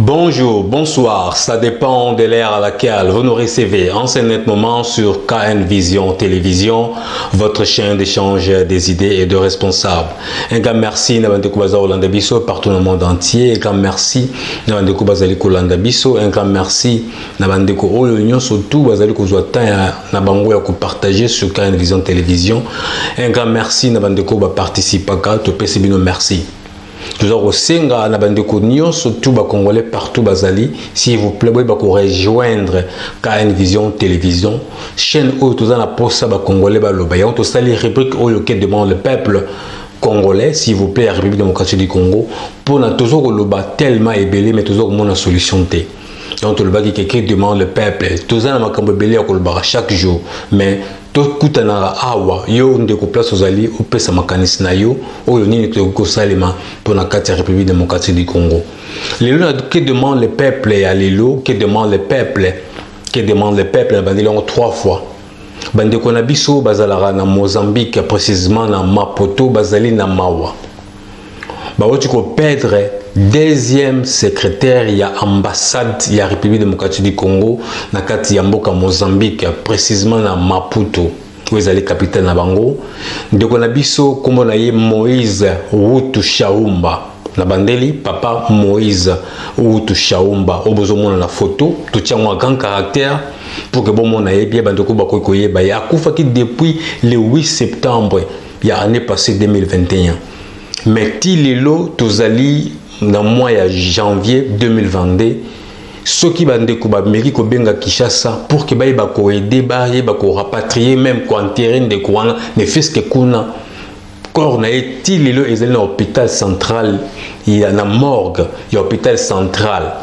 Bonjour, bonsoir, ça dépend de l'ère à laquelle vous nous recevez en ce net moment sur KN Vision Télévision, votre chaîne d'échange des idées et de responsables. Un grand merci Nabandeko Baza Olanda Biso partout dans le monde entier. Un grand merci Nabandeko Bazaliko Olanda Biso. Un grand merci Nabandeko Olunion surtout Bazaliko Zouatan Nabango ya partager sur KN Vision Télévision. Un grand merci Nabandeko ba participer à tout pesibino merci. Toujours au Senga, na bande de surtout les Congolais partout bazali. S'il vous plaît, vous rejoindre KN Vision Télévision, chaîne où tous en poste ba Congolais baloba. On tous les rubriques où lequel demande le peuple congolais, s'il vous plaît, la République démocratique du Congo, pour na toujours le bas tellement ébélé, mais toujours mon solution té. Donc le bas qui quelqu'un demande le peuple, tous en makambo belé à chaque jour, mais tout kutanara awa yo ndeko place ozali opesa makanisi na yo oyo nini to salema pour la République démocratique du Congo. Lelo que demande le peuple ya lelo, que demande le peuple, que demande le peuple bandeli en 3 fois. Bandeko na biso bazalara na Mozambique précisément na Maputo bazali na Mawa. Ba oti ko perdre deuxième secrétaire ya ambassade ya République démocratique du Congo na kati ya mboka Mozambique précisément na Maputo où ezali capitaine na bango ndeko na biso kombo na ye Moïse Wutu Shaumba na bandeli papa Moïse Wutu Shaumba obozo mona na photo to tia un grand caractère pour que bon mona ye bien bandeko ba koye ba ya kufa ki depuis le 8 septembre ya année passée 2021 mais tilelo tozali dans le mois de janvier 2022, ceux qui ont été ko benga Kinshasa pour que ba ko aider ba ko rapatrier même ko enterrer de quoi ne fils que kuna corps na eti lelo ezali na hôpital central il y a na morgue il y a hôpital central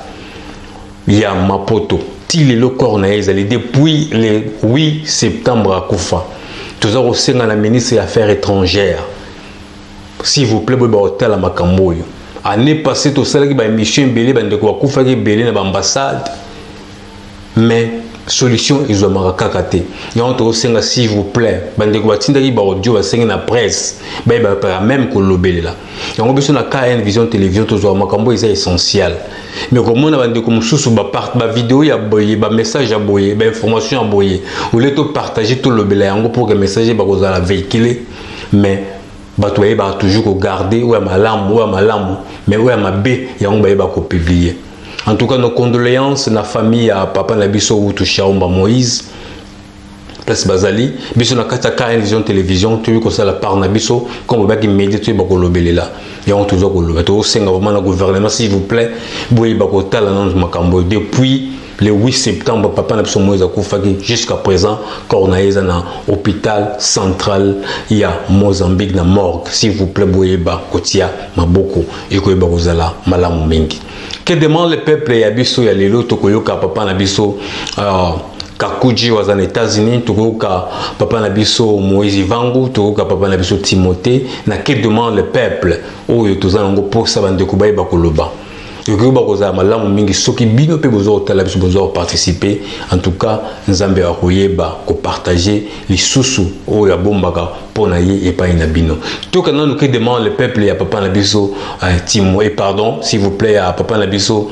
il y a Maputo ti lelo corps na ezali depuis le 8 septembre à Kufa toujours au sein de la ministre des Affaires étrangères s'il vous plaît ba hôtel à Makambo. Année passée, tout ça, il y a une mission belé, il y a belé dans l'ambassade. Mais, solution, ils ont marqué. Il y a s'il vous plaît, il y a une presse, il y a même que le belé là. Il y a besoin de KN Vision Télévision, toujours, c'est essentiel. Mais comme on a des vidéos, il y a des messages, des informations, vous voulez partager tout le belé pour que le message soit véhiculé. Mais, batoye ba toujours garder ou malamu mais ou mabe ya ngba ba ko publier. En tout cas nos condoléances na famille à papa na biso Wutu Shaumba Moïse place bazali biso na kata KN Vision Télévision tu ko ça la part na biso comme ba ki méditer ba ko lobelela ya on toujours ko lobeto o senga vraiment na gouvernement s'il vous plaît boye ba ko tala na makambo depuis le 8 septembre, papa n'a pas Moïse Akoufaki jusqu'à présent, quand on a été dans l'hôpital central, il y a Mozambique dans morgue. S'il vous plaît, Boyeba, Kotia, Maboko, et Koyeba Rosala, Malamu Mingi. Que demande le peuple Yabiso, Yalelo, Tokoyoka, papa Nabiso, Kakuji was en États-Unis, Tokoyoka, papa Nabiso, Moïse Ivangu, Tokoyoka, papa Nabiso, Timothée, na que demande le peuple, oh, Yotozango, pour ça, Bandekubaï Bakoloba. Participer en tout cas nzambe akoyeba ko partager les sous o ya bombaka pona ye et pas inabino tout quand nous demande le peuple ya papa nabiso Timo et pardon s'il vous plaît à papa nabiso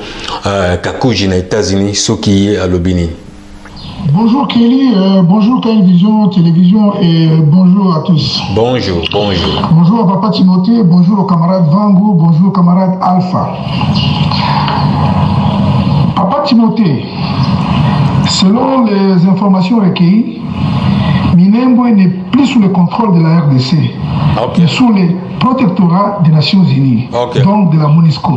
Kakuji na États-Unis ce qui est à Lobini. Bonjour Kelly, bonjour KN Vision Télévision et bonjour à tous. Bonjour. Bonjour à papa Timothée, bonjour au camarade Vango, bonjour au camarade Alpha. Papa Timothée, selon les informations recueillies, Minembwe n'est plus sous le contrôle de la RDC, mais sous le protectorat des Nations Unies, donc de la MONUSCO,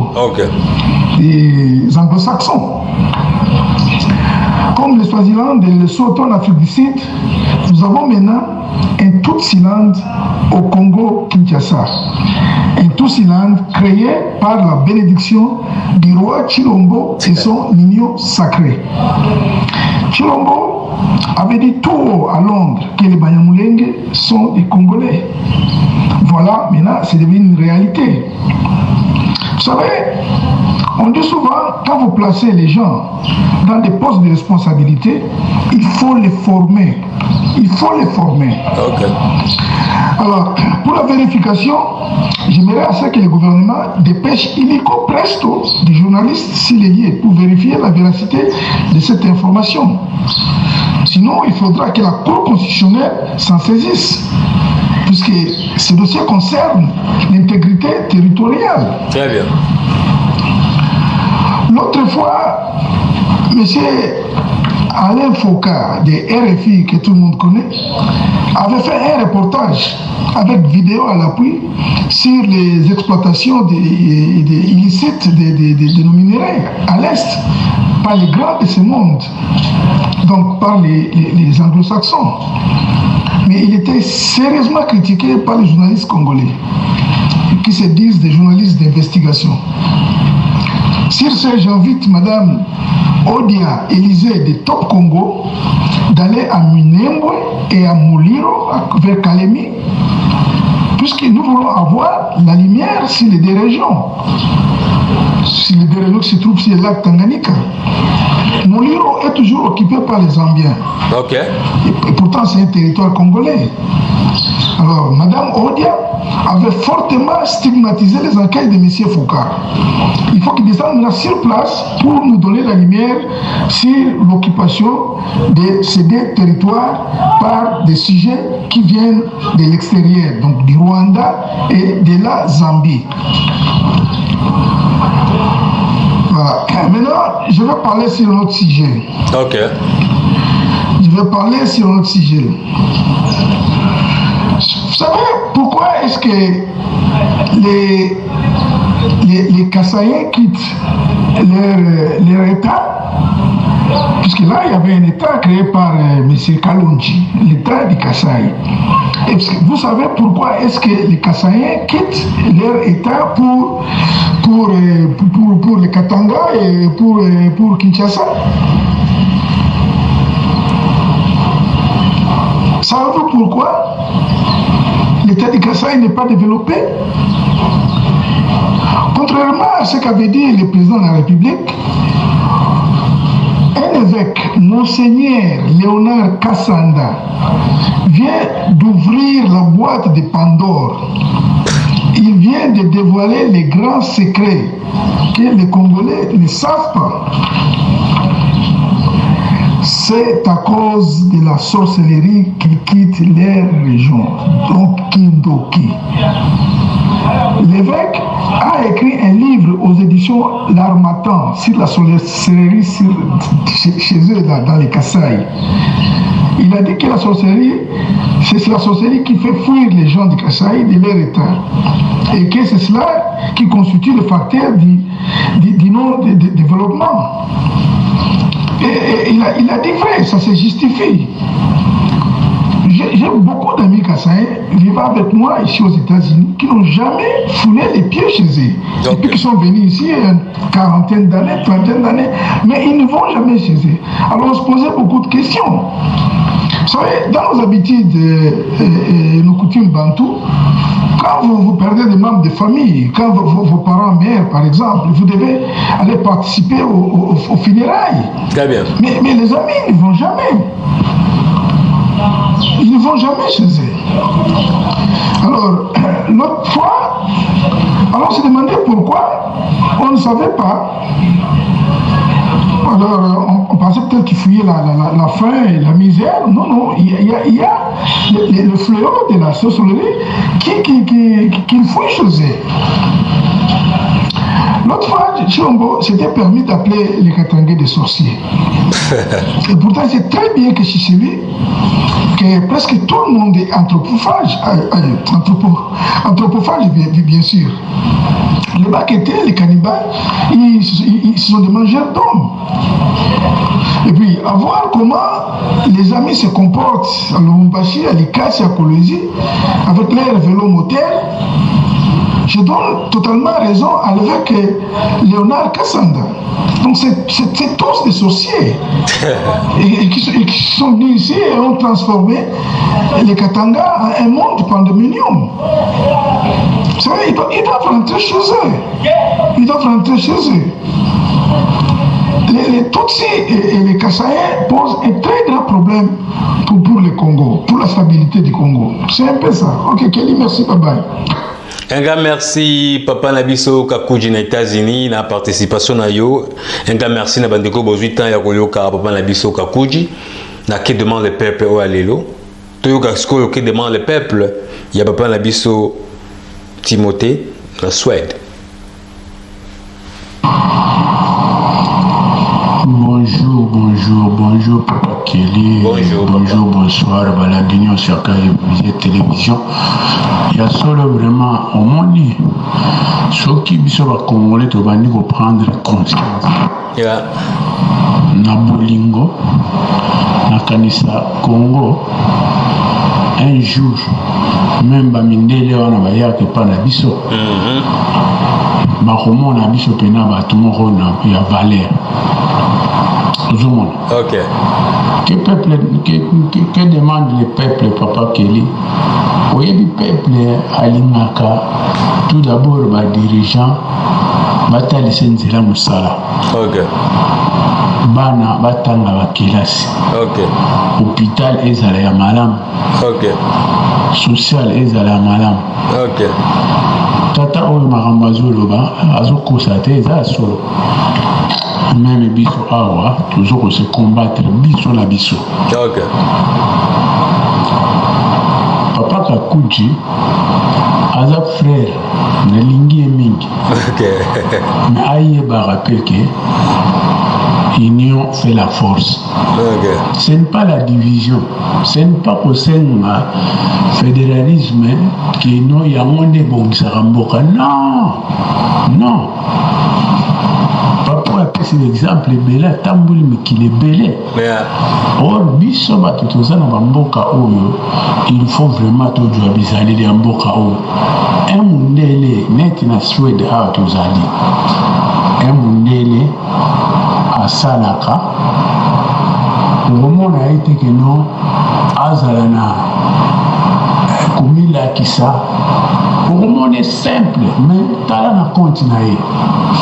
des anglo-saxons. Comme le Swaziland et le Lesotho en Afrique du Sud, nous avons maintenant un Tutsiland au Congo-Kinshasa. Un Tutsiland créé par la bénédiction du roi Chilombo et son union sacrée. Chilombo avait dit tout haut à Londres que les Banyamulenge sont des Congolais. Voilà, maintenant c'est devenu une réalité. Vous savez, on dit souvent, quand vous placez les gens dans des postes de responsabilité, il faut les former. Alors, pour la vérification, je j'aimerais à ce que le gouvernement dépêche illico presto des journalistes s'il est lié pour vérifier la véracité de cette information. Sinon, il faudra que la Cour constitutionnelle s'en saisisse, puisque ce dossier concerne l'intégrité territoriale. Très bien. L'autre fois, M. Alain Foucault de RFI, que tout le monde connaît, avait fait un reportage avec vidéo à l'appui sur les exploitations illicites de nos minerais à l'Est par les grands de ce monde, donc par les anglo-saxons. Mais il était sérieusement critiqué par les journalistes congolais, qui se disent des journalistes d'investigation. Sur ce, j'invite Madame Odia Élisée de Top Congo d'aller à Minembwe et à Muliro, vers Kalemi, puisque nous voulons avoir la lumière sur les deux régions. Sur les deux régions qui se trouvent sur le lac Tanganyika. Muliro est toujours occupé par les Zambiens. Ok. Et pourtant, c'est un territoire congolais. Alors, Madame Odia avait fortement stigmatisé les enquêtes de M. Foucault. Il faut qu'il descende là sur place pour nous donner la lumière sur l'occupation de ces deux territoires par des sujets qui viennent de l'extérieur, donc du Rwanda et de la Zambie. Voilà. Maintenant, je vais parler sur un autre sujet. Ok. Je vais parler sur un autre sujet. Vous savez pourquoi est-ce que les Kassaïens quittent leur État? Puisque là, il y avait un État créé par M. Kalonji, l'État du Kasaï. Et vous savez pourquoi est-ce que les Kassaïens quittent leur État pour le Katanga et pour Kinshasa? Savez-vous pourquoi l'État du Kasaï n'est pas développé? Contrairement à ce qu'avait dit le président de la République, un évêque, Monseigneur Léonard Kassanda, vient d'ouvrir la boîte de Pandore. Il vient de dévoiler les grands secrets que les Congolais ne savent pas. C'est à cause de la sorcellerie qu'ils quittent leur région, donc Kindoki. L'évêque a écrit un livre aux éditions L'Harmattan sur la sorcellerie chez eux dans les Kasaï. Il a dit que la sorcellerie, c'est la sorcellerie qui fait fuir les gens du Kasaï de leur état. Et que c'est cela qui constitue le facteur du non-développement. Et il a dit vrai, ça se justifie. J'ai beaucoup d'amis Kassaïens vivant avec moi ici aux États-Unis qui n'ont jamais foulé les pieds chez eux. Depuis qu'ils sont venus ici, une quarantaine d'années, trentaine d'années, mais ils ne vont jamais chez eux. Alors on se posait beaucoup de questions. Vous savez, dans nos habitudes et nos coutumes bantoues, quand vous perdez des membres de famille, quand vos parents meurent, par exemple, vous devez aller participer aux funérailles. Très bien. Mais les amis ne vont jamais. Ils ne vont jamais chez eux. Alors, l'autre fois, on se demandait pourquoi on ne savait pas. Alors, on pensait peut-être qu'ils fouillaient la faim et la misère. Non, il y a le fléau de la sorcellerie qui fouille chez eux. L'autre fois, Chilombo s'était permis d'appeler les Katangais des sorciers. Et pourtant, c'est très bien que chez lui, que presque tout le monde est anthropophage. Anthropophage, bien sûr. Les Bakétés, les cannibales, ils sont des mangeurs d'hommes. Et puis, à voir comment les amis se comportent à Lubumbashi, à Likasi, à Kolwezi, avec leur vélo moteur, je donne totalement raison à l'évêque Léonard Kassanda. Donc c'est tous des sorciers et qui sont venus ici et ont transformé les Katanga en un monde pandémonium. Vous savez, ils doivent rentrer chez eux. Ils doivent rentrer chez eux. Les Tutsis et les Kassaïens posent un très grand problème pour le Congo, pour la stabilité du Congo. C'est un peu ça. Ok, Kelly, merci, bye bye. Un grand merci Papa Nabiso Kakuji na États-Unis na participation na yo. Un grand merci na bandeko bozwi temps ya koyoka Papa Nabiso Kakuji na qui demande le peuple au alelo. Toyoka sko qui demande le peuple, il y a Papa Nabiso Timothée la Suède. Bonjour, bonjour, bonjour Papa Kelly. Bonjour, bonjour, bonsoir. Baladinho sur télévision. Il y a solo vraiment au monde. Ceux qui sont congolais, tu vas prendre conscience. Yeah. Na bolingo, na kanisa Congo. Un jour, même Bamindele wana bayaki pa na biso. Bakomona biso pena bato moko na ya valeur. Ok. Que demande le peuple, Papa Kelly? Oui, le peuple Alimaka, tout d'abord, les dirigeants, Batali Senzela Moussala. Ok. Bana Batanga Bakilasi. Ok. Hôpital Ezala ya Malam. Ok. Social Ezala Malam. Ok. Tata Oyo Marambazo Loba, Azokosate Eza Solo. Même biso awa toujours se combattre biso na biso. Ok. Papa Kakuji aza frère na lingi mingi. Ok. Mais aïe ba rappelle que l'union fait la force. Ok. Ce n'est pas la division, ce n'est pas au sein du fédéralisme que nous y a monde bon saramboka. Non, non. C'est l'exemple belé tambouli mais qu'il est belé. Or biso bato tozana bamboka oyo il faut vraiment to jwa bizali de mboka oyo. Un mundele net na Suède a tozali. Un mundele asalaka. Vraiment a été que non azalana komila kisa. Vraiment est simple mais tala na continuer.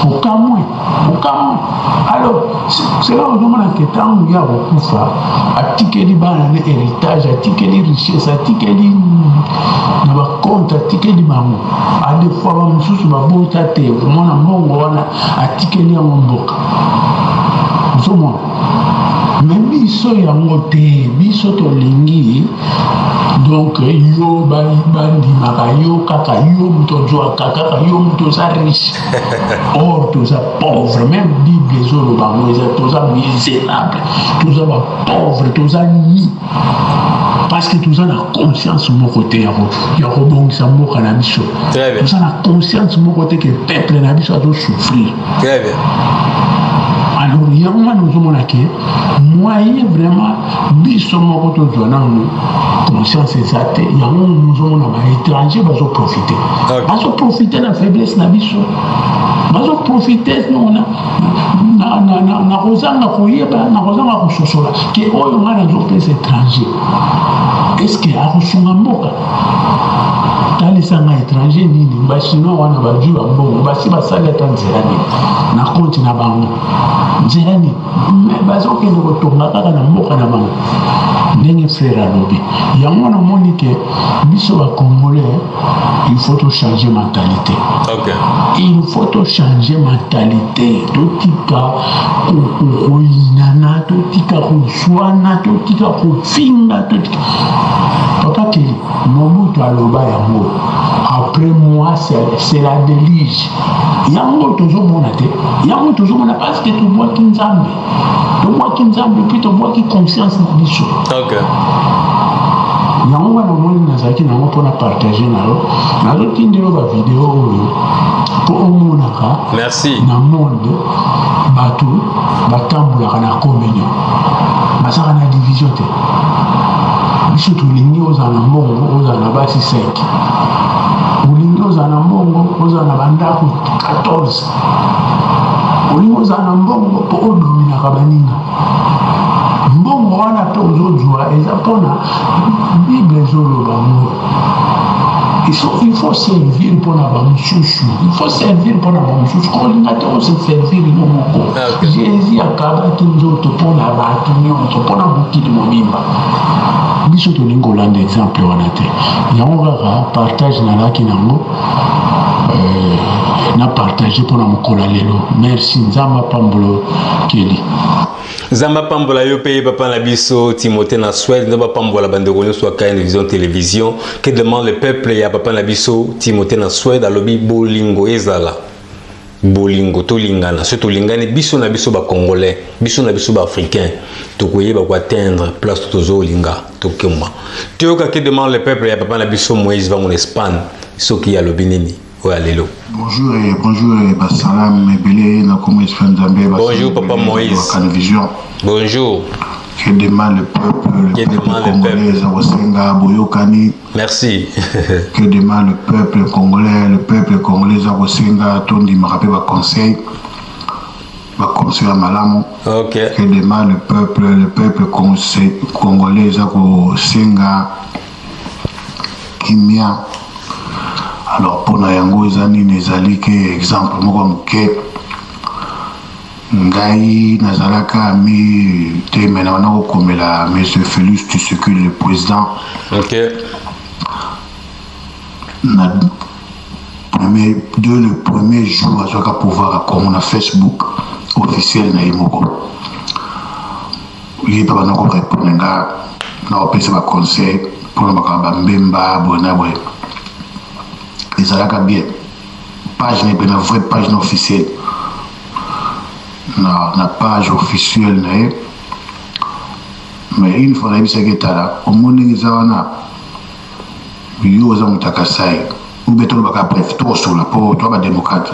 Aucun moins. Alors, c'est là où on a que tant il y a beaucoup ça, à ticket de héritage, à ticket de richesse, à ticket de compte, à ticket de maman. À des fois, on se souvient de la terre, on a mon à ticket de mon boc. Vous savez, mais biso ya ngote, biso to lingi. Donc, yo bandi maka yo kaka yo muto joa kaka yo muto sa riche. Or, tous ça pauvre, même Bible zolo bango, tous ça misérable, tous ça pauvre, tous ça ni. Parce que tous ça na conscience mon côté ya bon ça mo kana biso. Tous ça na conscience mon côté que peuple na biso doit souffrir. Très bien. Alors, il y a un moment où on a que moyen vraiment biso mon côté de conscience exacte, il y a un moment où on a étranger qui va profiter. Ils vont profiter de la faiblesse de biso. Ils vont profiter na rozanga koyeba na rozanga kososola que oyo ngana zo pesa étranger. Est-ce que a kusunga mboka? Talisanga étranger nini bashino wana bajua mbongo basi basali tanzania na konti na bango nzerani mais bazokende kotonga kaka na mboka na bango ndenge frère alobi yango na moni ke biso ba congolais il faut changer mentalité. Ok. Il faut changer mentalité. Totika koinana, totika kuswana, totika kufinga, totika. Papa Kelly, Mobutu aloba yango. Après moi, c'est la délige. Yango toujours mon até. Yango toujours mon parce que tu vois kinzambe. Tu vois kinzambe puis tu vois qui conscience na biso. Ok. Yango wana moni nazaki nango mpona partager nalo nazotindelo bavideo oyo mpo omonaka na monde bato batambolaka na communion bazaka na division te biso tolingi ozala na mbongo ozala na basi 5 olingi ozala na mbongo ozala na bandako 14 olingi ozala na mbongo mpo odominaka baninga mbongo wana mpe ozozwa eza mpona bible ezoloba ngo il faut servir mpona bamosusu il faut servir mpona bamosusu kolinga te ose servir yo moko jésus akabaki nzoto mpona bato nyonso mpona mokili mobimba biso tolingi kolanda exemple wana te yango kaka partage nalaki nango na partager pour mon lelo. Merci Nzamba Pambolo Kelly. Zamba Pambola yo paye papa na biso Timothée na Suède Nzamba Pambola bandeko soit KN Vision Télévision que demande le peuple ya papa na biso Timothée na Suède alobi bolingo ezala bolingo tolingana surtout lingane biso na biso ba congolais biso na biso ba africain tokoyeba ko atteindre place tozo linga tokema tioka que demande le peuple ya papa na biso Moïse va en Espagne soki ya lobinini ouais allélo. Bonjour et salam belé na comment Nzambe. Bonjour papa Moïse. Bonjour. Que demande le peuple congolais Zawosenga Boyokani. Merci. Que demande le peuple congolais Zawosenga Tondi Marape va conseil à Malamu. OK. Que demande le peuple congolais Zawosenga Kimia. Alors pour Nayango Zani Nezali que exemple moi que Ngai Nazalaka mi te maintenant comme la monsieur Félix Tshisekedi le président. OK. Le premier jour à chaque pouvoir comme on a Facebook officiel na imoko. Il pas na ko répondre nga na opesa ba conseil pour na ba mbemba bona boy. Ezalaka bien page n'est pas une vraie page officielle na page officielle mais une fois la bisa ketala au monde ngizawana yo za mutakasai ubeto baka bref to sola po to ba démocrate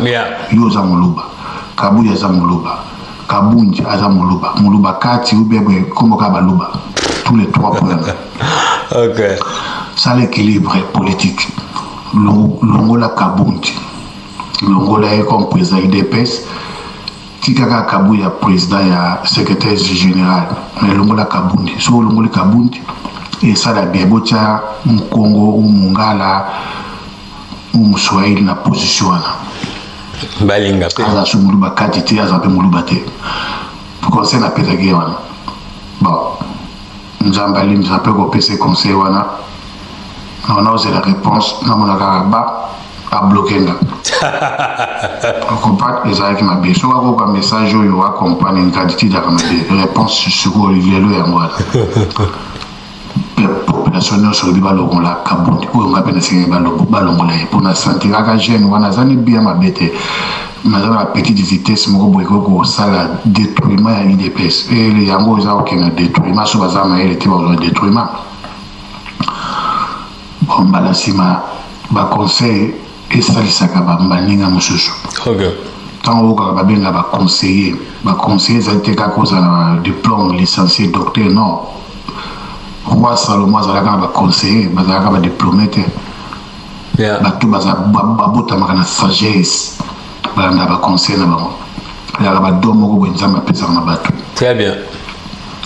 yo za muluba kabuya za muluba kabunja za muluba kati ubebe comme ka baluba tous les trois points. OK. Ça l'équilibre politique. Longola Kabundi, Longola est comme président IDPS, Tikaka Kabuya président et secrétaire général, mais Longola Kabundi, sur Longola Kabundi, et ça la biebocha, Congo, ou Mungala, ou Swahili na position. Balinga, Aza Sumuluba Katiti, Aza Mulubate. Pour conseil na pédagogie. Bon, Nzambali, nous appelons au PC conseil. Non, c'est la réponse. Non, mon agaba a bloqué là. On comprend les avec ma bille. Soit on a un message où il y a accompagné une quantité de réponses sur Olivier Le et moi. La population sur le ballon là, Kabundi, où on a peine de ballon là. Pour nous sentir à la gêne, on a zani bien ma bête. Mais dans la petite vitesse, mon gros ça la détruisement à l'IDPS. Et les yango ils ont aucun détruisement. Sur la zama, il était dans le détruisement. Bon, balasima ba conseil et salisaka ba maninga mususu. OK. Tant au ka benga ba conseiller ça était ka cause na diplôme licencié docteur non. Roi Salomon zalaka ba conseiller ba zalaka ba diplômé te. Yeah. Ba tout ba bota makana sagesse ba nda ba conseiller na bango. Ya ba domo ko benzama pesa na bato. Très bien.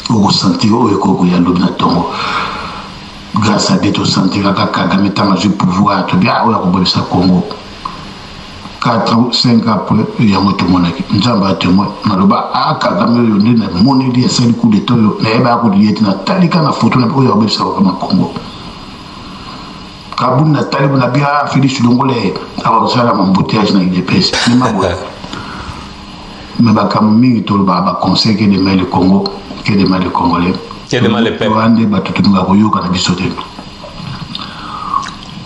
Au sentir au ko ya lobna tongo. Grâce à des to sentir Kagame tanga du pouvoir to bien oya ko ça Congo 4 ou 5 après il y a moto monaki nzamba témoin naloba Kagame yo ndina moni dia sali coup de toyo na eba ko dieti na talika na photo na oya ko ça kama Congo Kabun na talibu na bia Félix Longolé awa sala m'embouteillage na IDPS ni mabo mais ba kam mingi to ba conseil que de le Congo que de le Congolais. Qui demande le peuple.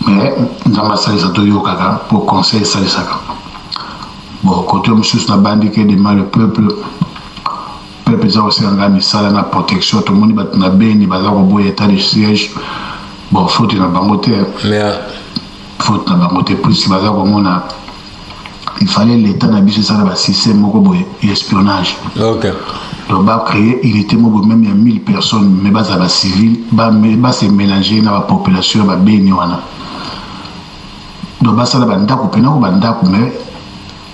Mais dans ma salle, ça pour conseil ça. Bon, côté monsieur na bandi qui demande le peuple ça aussi en gamme ça la protection tout le monde bat na beni baza ko boye état de siège. Bon, faute na bangote. Faute na bangote plus baza ko mona il fallait l'état na biso ça ba système moko boye espionnage. OK. Donc, bah, créer, il était même il y a 1000 personnes, mais bah, ça va civil, bah, c'est mélangé dans la population, bah, béniwana. Donc, bah, ça va ndako, mais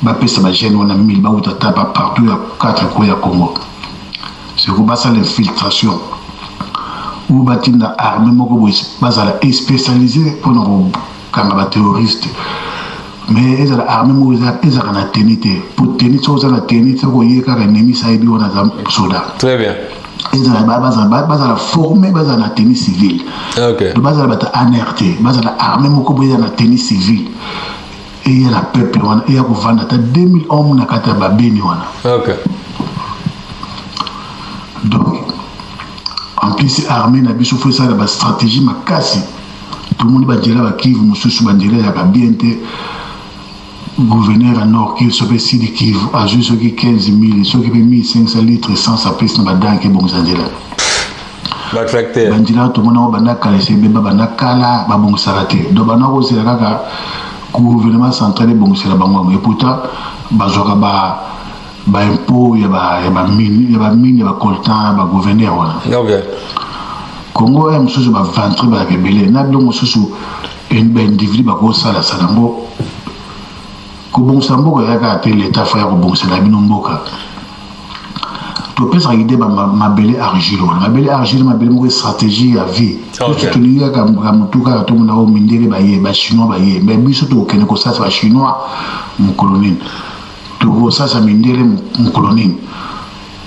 bah, ça va gêner, on a 1000, bah, ou tata, bah, partout, il y a 4 coins à Congo. C'est que bah, ça l'infiltration. Ou bah, il y a armée, bah, ça est spécialisé pour nous, quand on a terroriste. Mais ils ont armé ils ont la ténité pour tenir chose la ténité pour y car ennemi ça est on a soldat. Très bien. Ils ont la formé base la tenue civile. OK. De base la alerté base la armée moko boya la tenue civile. et la peuple wana et ko vanda ta 2000 hommes na kata ba beni wana. OK. Donc en plus armée na biso faut ça la stratégie makasi. Tout le monde va dire là Kivu mususu bandira ya ka bien te gouverneur à nord qui se fait Sidi Kivu a juste ceux qui 15 000 ceux qui 1500 litres sans sa piste na badan ke bon zandela. Ba tracteur. Bandira tout le monde banda kala se beba banda kala ba bon sarate. Do bana ko se kaka gouvernement central bon se la bango et pourtant bazoka ba impôt ya ba mine ya ba coltan ba gouverneur wana. OK. Congo est mususu ba ventre ba rebelle na donc mususu un individu ba ko sala salango ko bon sambo ya ka te l'état fa ko bon sala bino mboka to pesa idée ba mabele argile mo stratégie ya vie to to liya ka mutuka to na o mindele ba ye ba chinois ba ye mais biso to kene ko sa ba chinois mu colonie to ko sa mindele mu colonie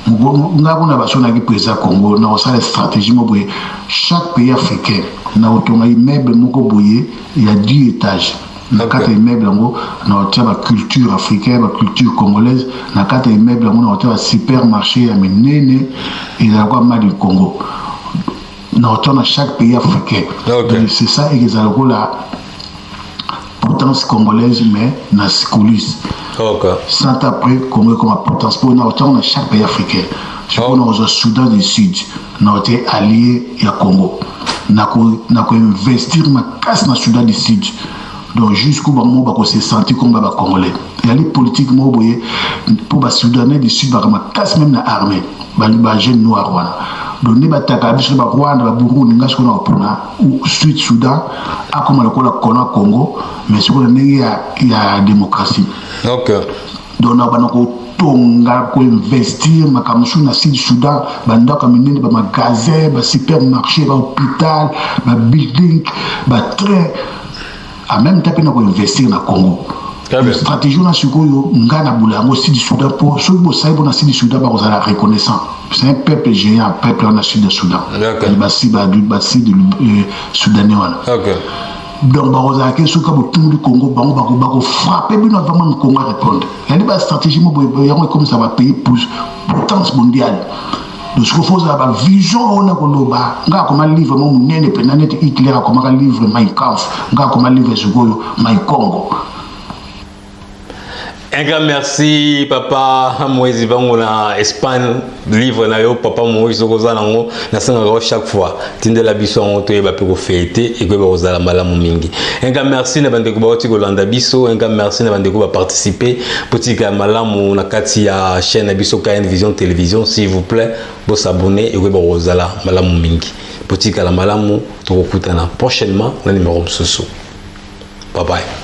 nga kuna basona ki président Congo na osala stratégie mo boye chaque pays africain na otonga immeuble moko boye il y a 10 étages na kata immeuble ngo na otia ba culture africaine ba culture congolaise na kata immeuble ngo na otia ba supermarché ya minene ila kwa mali Congo na otia na chaque pays africain. C'est ça et les la potence congolaise mais na coulisses. Sans après, Congo comme potence pour nous dans chaque pays africain. Je pense que au Soudan du Sud, nous sommes alliés à Congo. Nous avons investi ma casse dans le Soudan du Sud. Donc jusqu'au moment où on se sentit comme les Congolais. Il y a les politiques pour les Soudanais du Sud, ma casse même dans l'armée, les jeunes noirs. Donc nous avons dit que Rwanda, Burundi, ou Sud Soudan, a comme le Congo, mais il y a la démocratie. OK. Donc nous avons tonga ko investir makamusu na Sud Soudan banda kamine ba magasin ba supermarché ba hôpital ba building ba train en même temps na ko investir na Congo. La stratégie na sikoyo ngana bulango Sud Soudan pour ceux qui savent na Sud Soudan ba kozala reconnaissant. C'est un peuple géant, un peuple en Sud Soudan. Basi de Soudanais wana. OK. Donc barozaki soka botungu du Congo bango frapper bino vraiment le Congo répondre. Il y a des stratégies comme ça va payer plus potence mondiale. Donc ce qu'il faut c'est la vision on a koloba nga comme livre mon nene penanete Hitler comme un livre Mein Kampf nga comme livre Sugoyo Mein Congo. Un grand merci, papa Moïse Bangola, Espagne, livre na yo, papa Moïse Rosa nango, na sanga chaque fois. Tinde la biso on to ba pe ko fêter et que ba ozala malamu mingi. Un grand merci na bande ko ba oti ko landa biso, un grand merci na bande ko ba participer petit ga malamu na kati ya chaîne na biso KN Vision Télévision, s'il vous plaît, bo s'abonner et que ba ozala malamu mingi. Petit ga malamu to ko kutana prochainement na numéro msusu. Bye bye.